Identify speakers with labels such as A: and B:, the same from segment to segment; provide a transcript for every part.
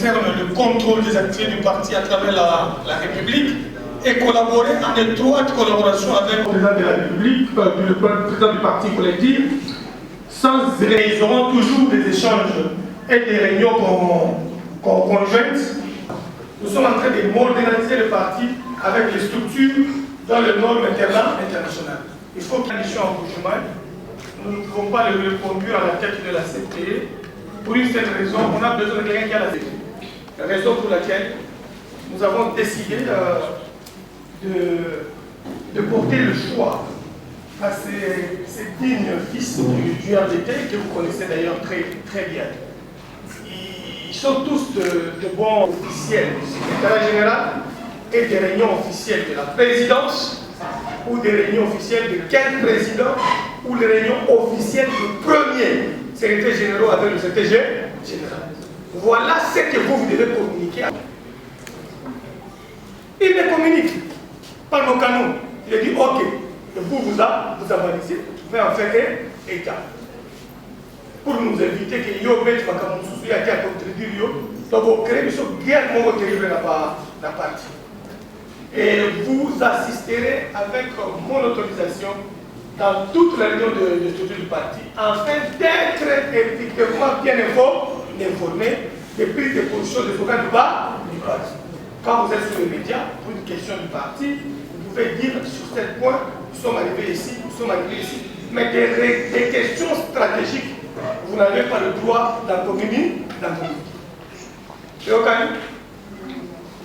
A: concerne le contrôle des activités du parti à travers la République et collaborer en étroite collaboration avec le président de la République, le président du parti collectif. Ils auront toujours des échanges et des réunions conjointes. Nous sommes en train de moderniser le parti avec les structures dans le normes internationales. Il faut qu'il y ait une mission en Bujumbura. Nous ne pouvons pas le conduire à la tête de la CPE. Pour une seule raison, on a besoin de quelqu'un qui a la CPE. La raison pour laquelle nous avons décidé de porter le choix à ces dignes fils du RDT, que vous connaissez d'ailleurs très bien. Ils sont tous de bons officiels du secrétariat général et des réunions officielles de la présidence ou des réunions officielles de quel président ou les réunions officielles du premier secrétaire général avec le secrétaire général. Voilà ce que vous devez communiquer. Il les communique par nos canaux. Il dit ok, vous avalisez, vous en faire un état. Pour nous éviter que yo mette comme souci à contredire donc vous créez une guerre terrible la partie. Et vous assisterez avec mon autorisation dans toute la réunion de structure du parti, afin d'être effectivement bien informé des prises de position des organes du parti. Quand vous êtes sur les médias, pour une question du parti, vous pouvez dire sur tel point, nous sommes arrivés ici, nous sommes arrivés ici. Mais des questions stratégiques, vous n'avez pas le droit d'en communiquer.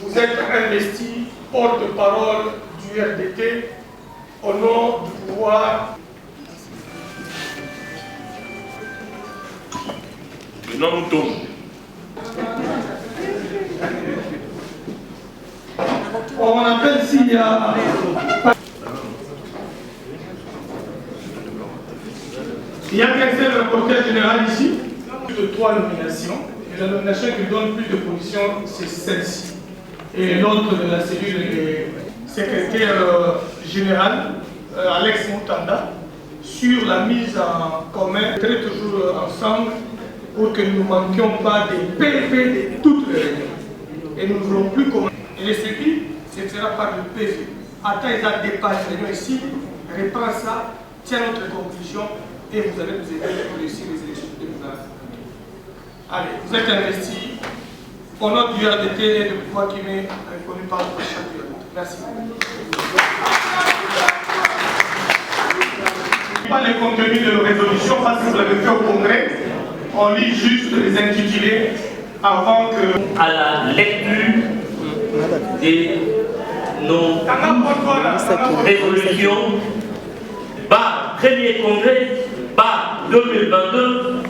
A: Vous êtes investi porte-parole du RDT au nom du pouvoir.
B: Le nom nous tombe.
A: On appelle s'il y a... Il y a qu'un seul reporter général ici, plus de 3 nominations. Et la nomination qui donne plus de positions, c'est celle-ci. Et l'autre de la cellule est secrétaire général, Alex Moutanda, sur la mise en commun, toujours ensemble, pour que nous ne manquions pas des PV de toutes les réunions. Et nous ne voulons plus comment. Et le suivi, ce sera par le PV. Attends, ils ont dépassé les réunions ici, reprend ça, tient notre conclusion, et vous allez nous aider pour réussir les élections de 2020. Allez, vous êtes investis au nom du RDT et de pouvoir qui m'est reconnu par le chef du RDT. Merci. Pas les contenus de nos résolutions, parce que vous l'avez fait au Congrès, on lit juste les intitulés avant que...
C: À la lecture de nos résolutions, premier congrès, 2022,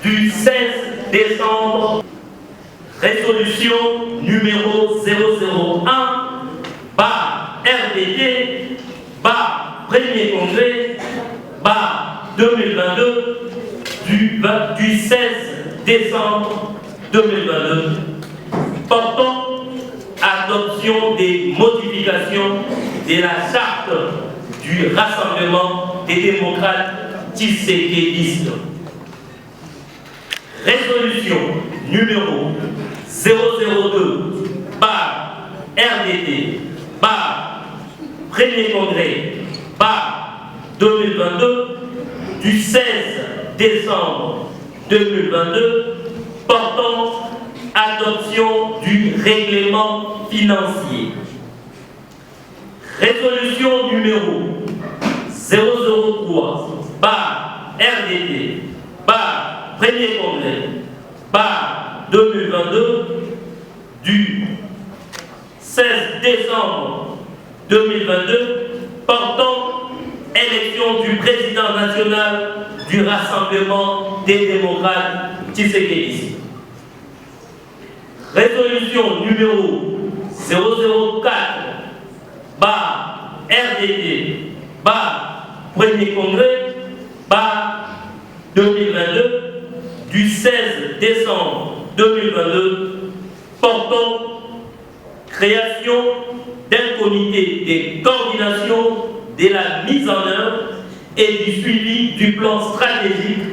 C: du 16 décembre, résolution numéro 001, RDT, premier congrès, 2022, du 16 décembre 2022, portant adoption des modifications de la charte du Rassemblement des démocrates tshisekédistes. Résolution numéro 002 RDT premier congrès 2022 du 16 décembre 2022 portant adoption du règlement financier. Résolution numéro 003 RDT premier congrès 2022 du 16 décembre 2022 portant élection du président national du Rassemblement des démocrates tshisekédistes. Résolution numéro 004 RDT premier congrès 2022 du 16 décembre 2022 portant création d'un comité de coordination de la mise en œuvre et du suivi du plan stratégique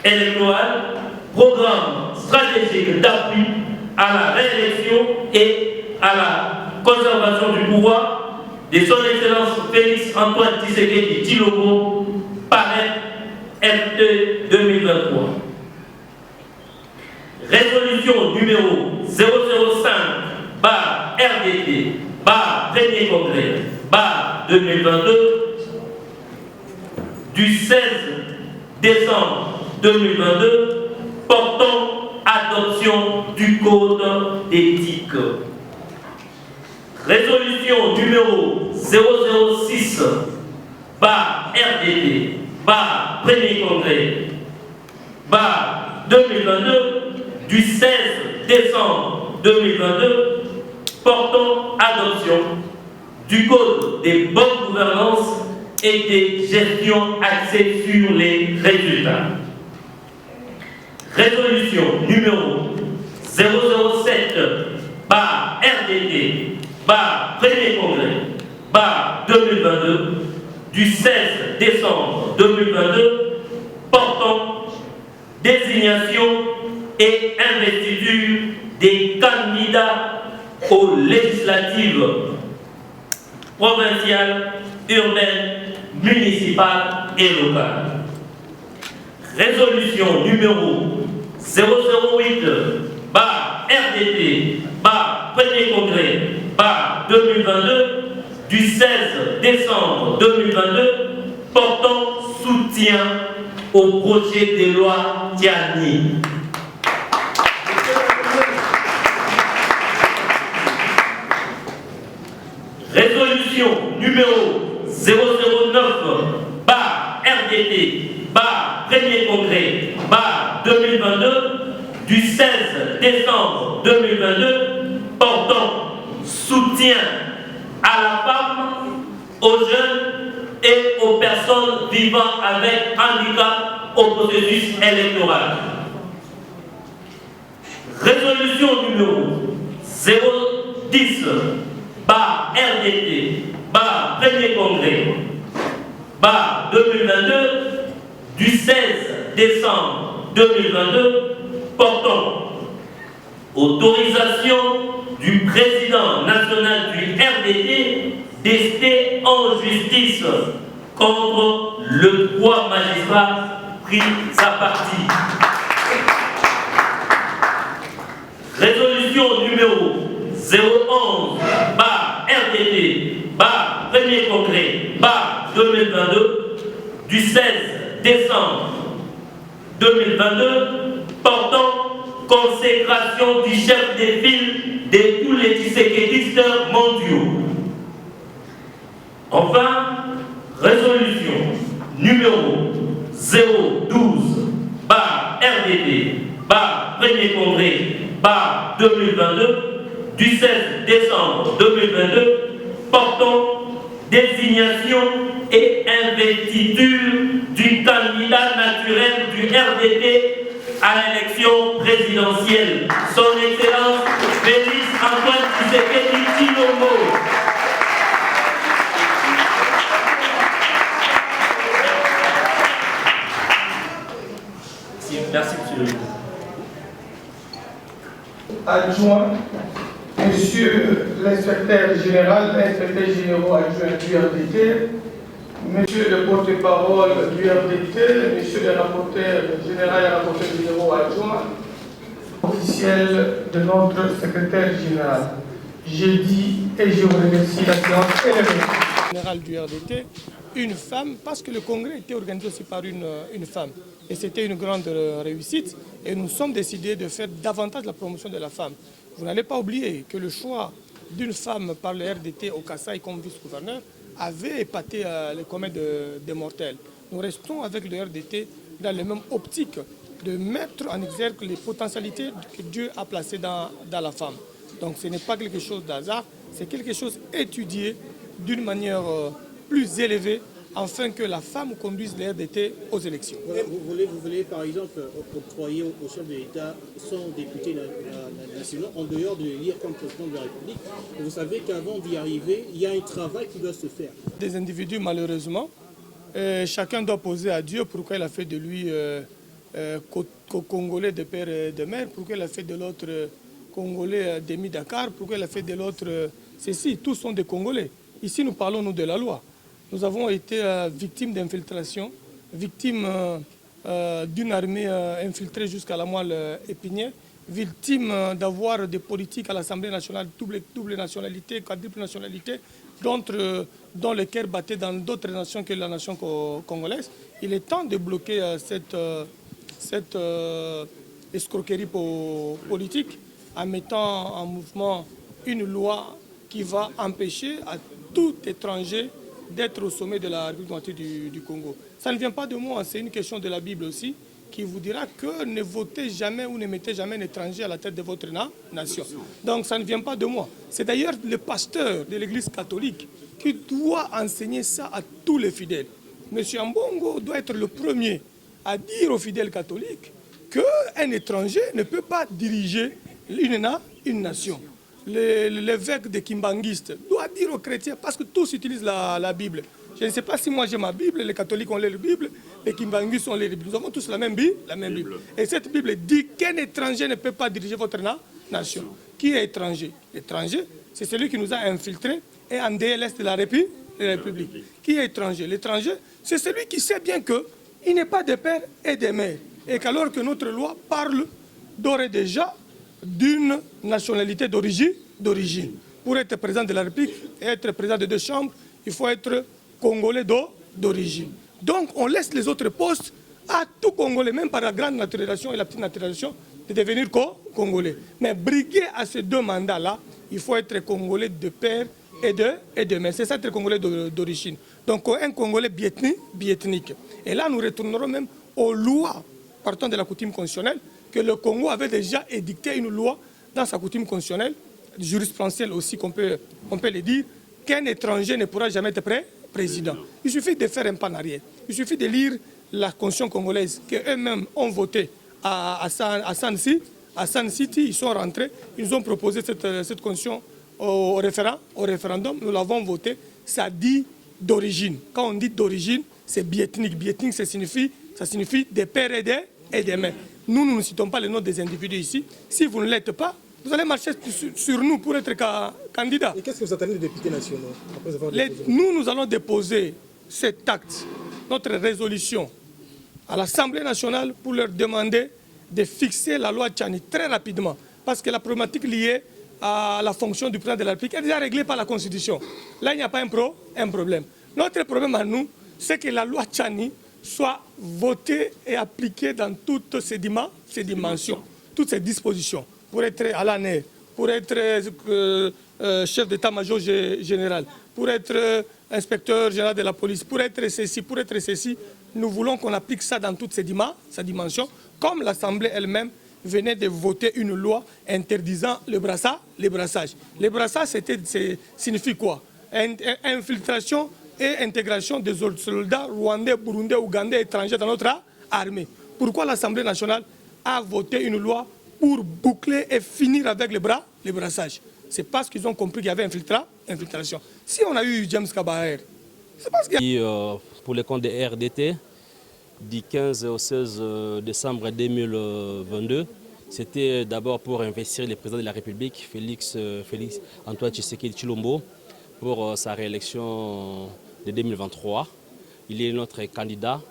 C: électoral, programme stratégique d'appui à la réélection et à la conservation du pouvoir de son Excellence Félix Antoine Tshisekedi Tshilombo, paraît RT 2023. Résolution numéro 005/RDT/Premier Congrès 2022 du 16 décembre 2022 portant adoption du code d'éthique. Résolution numéro 006/RDT/Premier Congrès 2022 du 16 décembre 2022 portant adoption du code des bonnes gouvernances et des gestions axées sur les résultats. Résolution numéro 007/RDT/Premier Congrès 2022 du 16 décembre 2022 portant désignation et investiture des candidats aux législatives provinciales, urbaines, municipales et locales. Résolution numéro 008/RDT/Premier Congrès 2022 du 16 décembre 2022 portant soutien au projet de loi Tiani. Résolution numéro 009/RDT/Premier Congrès 2022 du 16 décembre 2022 portant soutien à la femme, aux jeunes et aux personnes vivant avec handicap au processus électoral. Résolution numéro 010/RDT/Premier Congrès 2022 du 16 décembre 2022 portant autorisation du président national du RDT d'ester en justice contre le 3 magistrats pris sa partie. Résolution numéro 011/RDT/Premier Congrès 2022 du 16 décembre 2022 portant consécration du chef de file de tous les Tshisekedistes mondiaux. Enfin, résolution numéro 012/RDT/Premier Congrès 2022 du 16 décembre 2022 portant désignation et investiture du candidat naturel du RDT à l'élection présidentielle, son Excellence Félix Antoine Tshisekedi Tshilombo. Merci, monsieur le ministre.
A: Adjoint, monsieur l'inspecteur général, inspecteur général adjoint du RDT, monsieur le porte-parole du RDT, monsieur le rapporteur général et rapporteur général adjoint, officiel de notre secrétaire général. J'ai dit et je vous remercie la séance est levée.
B: Général du RDT, une femme, parce que le congrès était organisé aussi par une femme. Et c'était une grande réussite. Et nous sommes décidés de faire davantage la promotion de la femme. Vous n'allez pas oublier que le choix d'une femme par le RDT au Kasaï comme vice-gouverneur avait épaté les communs des mortels. Nous restons avec le RDT dans la même optique de mettre en exergue les potentialités que Dieu a placées dans la femme. Donc ce n'est pas quelque chose d'hasard, c'est quelque chose étudié d'une manière plus élevée afin que la femme conduise les RDT aux élections.
D: Vous voulez par exemple octroyer au chef de l'État son député national en dehors de l'élire comme président de la République. Et vous savez qu'avant d'y arriver, il y a un travail qui doit se faire.
B: Des individus malheureusement, chacun doit poser à Dieu pourquoi il a fait de lui Congolais de père et de mère, pourquoi il a fait de l'autre Congolais d'Emi Dakar, pourquoi il a fait de l'autre ceci? Tous sont des Congolais. Ici, nous parlons, nous, de la loi. Nous avons été victimes d'infiltration, victimes d'une armée infiltrée jusqu'à la moelle épinière, victimes d'avoir des politiques à l'Assemblée nationale, double nationalité, quadruple nationalité, dont le cœur battait dans d'autres nations que la nation congolaise. Il est temps de bloquer cette escroquerie politique en mettant en mouvement une loi qui va empêcher à tout étranger d'être au sommet de la République du Congo. Ça ne vient pas de moi, c'est une question de la Bible aussi, qui vous dira que ne votez jamais ou ne mettez jamais un étranger à la tête de votre nation. Donc ça ne vient pas de moi. C'est d'ailleurs le pasteur de l'Église catholique qui doit enseigner ça à tous les fidèles. M. Ambongo doit être le premier à dire aux fidèles catholiques qu'un étranger ne peut pas diriger une nation. L'évêque de Kimbanguiste doit dire aux chrétiens, parce que tous utilisent la Bible. Je ne sais pas si moi j'ai ma Bible, les catholiques ont leur Bible, les Kimbanguistes ont leur Bible. Nous avons tous la même Bible. Et cette Bible dit qu'un étranger ne peut pas diriger votre nation. Qui est étranger? L'étranger, c'est celui qui nous a infiltrés et en DLS de la République. Qui est étranger? L'étranger, c'est celui qui sait bien qu'il n'est pas de père et de mère. Et qu'alors que notre loi parle d'ores et déjà d'une nationalité d'origine. Pour être président de la République et être président de 2 chambres, il faut être Congolais d'origine. Donc on laisse les autres postes à tout Congolais, même par la grande naturalisation et la petite naturalisation, de devenir Congolais. Mais briguer à ces 2 mandats-là, il faut être Congolais de père et de mère. C'est ça être Congolais d'origine. Donc un Congolais biethnique. Et là, nous retournerons même aux lois partant de la coutume constitutionnelle, que le Congo avait déjà édicté une loi dans sa coutume constitutionnelle, jurisprudentielle aussi qu'on peut le dire, qu'un étranger ne pourra jamais être président. Il suffit de faire un pas en arrière. Il suffit de lire la constitution congolaise qu'eux-mêmes ont votée à San City. Ils sont rentrés, ils ont proposé cette constitution au référendum. Nous l'avons votée. Ça dit d'origine. Quand on dit d'origine, c'est biethnique. Biethnique, ça signifie des pères et des mères. Nous ne citons pas les noms des individus ici. Si vous ne l'êtes pas, vous allez marcher sur nous pour être candidat.
D: Et qu'est-ce que vous attendez des députés nationaux après avoir déposé?
B: Nous allons déposer cet acte, notre résolution, à l'Assemblée nationale pour leur demander de fixer la loi Tchani très rapidement. Parce que la problématique liée à la fonction du président de la République est déjà réglée par la Constitution. Là, il n'y a pas un problème. Notre problème à nous, c'est que la loi Tchani soit votée et appliquée dans toutes ces dimensions, toutes ces dispositions, pour être à l'ANR, pour être chef d'état-major général, pour être inspecteur général de la police, pour être ceci. Nous voulons qu'on applique ça dans toutes ces dimensions, comme l'Assemblée elle-même venait de voter une loi interdisant le brassage. Le brassage, signifie quoi? Infiltration et intégration des soldats rwandais, burundais, ougandais, étrangers dans notre Pourquoi l'Assemblée nationale a voté une loi pour boucler et finir avec le brassage? C'est parce qu'ils ont compris qu'il y avait infiltration. Si on a eu James Kabaer, c'est parce qu'il y a...
E: Pour les comptes des RDT, du 15 au 16 décembre 2022, c'était d'abord pour investir le président de la République, Félix Antoine Tshisekedi Tshilombo, pour sa réélection de 2023. Il est notre candidat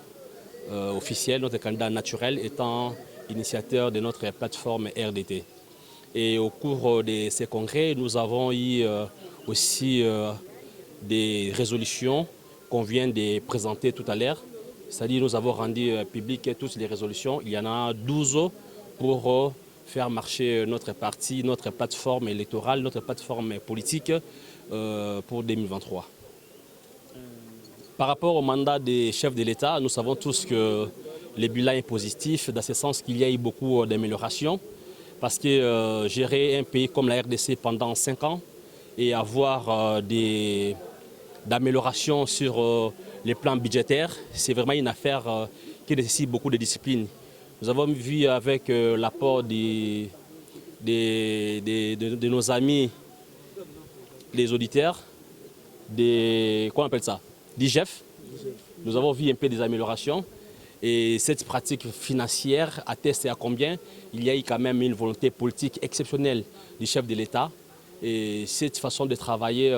E: officiel, notre candidat naturel, étant initiateur de notre plateforme RDT. Et au cours de ces congrès, nous avons eu aussi des résolutions qu'on vient de présenter tout à l'heure. C'est-à-dire nous avons rendu publiques toutes les résolutions. Il y en a 12 pour faire marcher notre parti, notre plateforme électorale, notre plateforme politique pour 2023. Par rapport au mandat des chefs de l'État, nous savons tous que le bilan est positif, dans ce sens qu'il y a eu beaucoup d'améliorations. Parce que gérer un pays comme la RDC pendant 5 ans et avoir d'améliorations sur les plans budgétaires, c'est vraiment une affaire qui nécessite beaucoup de discipline. Nous avons vu avec l'apport de nos amis, les auditeurs, comment on appelle ça, d'IGF. Nous avons vu un peu des améliorations. Et cette pratique financière atteste à combien il y a eu quand même une volonté politique exceptionnelle du chef de l'État. Et cette façon de travailler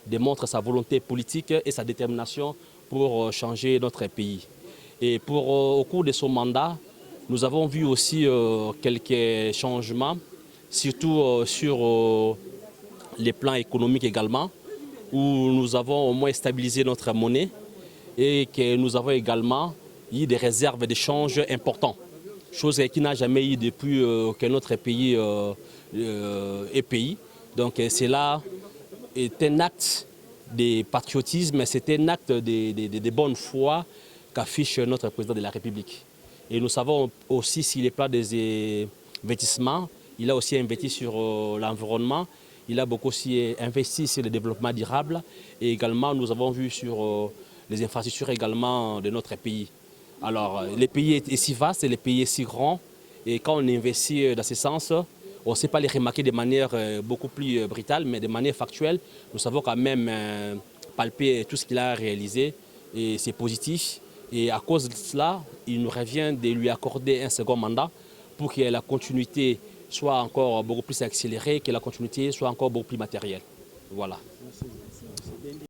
E: démontre sa volonté politique et sa détermination pour changer notre pays. Et au cours de son mandat, nous avons vu aussi quelques changements, surtout sur les plans économiques également, où nous avons au moins stabilisé notre monnaie et que nous avons également eu des réserves d'échange importantes, chose qui n'a jamais eu depuis que notre pays est pays. Donc cela est un acte de patriotisme, c'est un acte de bonne foi qu'affiche notre président de la République. Et nous savons aussi sur les plans des investissements, il a aussi investi sur l'environnement, il a beaucoup aussi investi sur le développement durable et également nous avons vu sur les infrastructures également de notre pays. Alors le pays est si vaste, le pays est si grand et quand on investit dans ce sens, on ne sait pas les remarquer de manière beaucoup plus brutale, mais de manière factuelle, nous savons quand même palper tout ce qu'il a réalisé et c'est positif. Et à cause de cela, il nous revient de lui accorder un second mandat pour que la continuité soit encore beaucoup plus accélérée, que la continuité soit encore beaucoup plus matérielle. Voilà.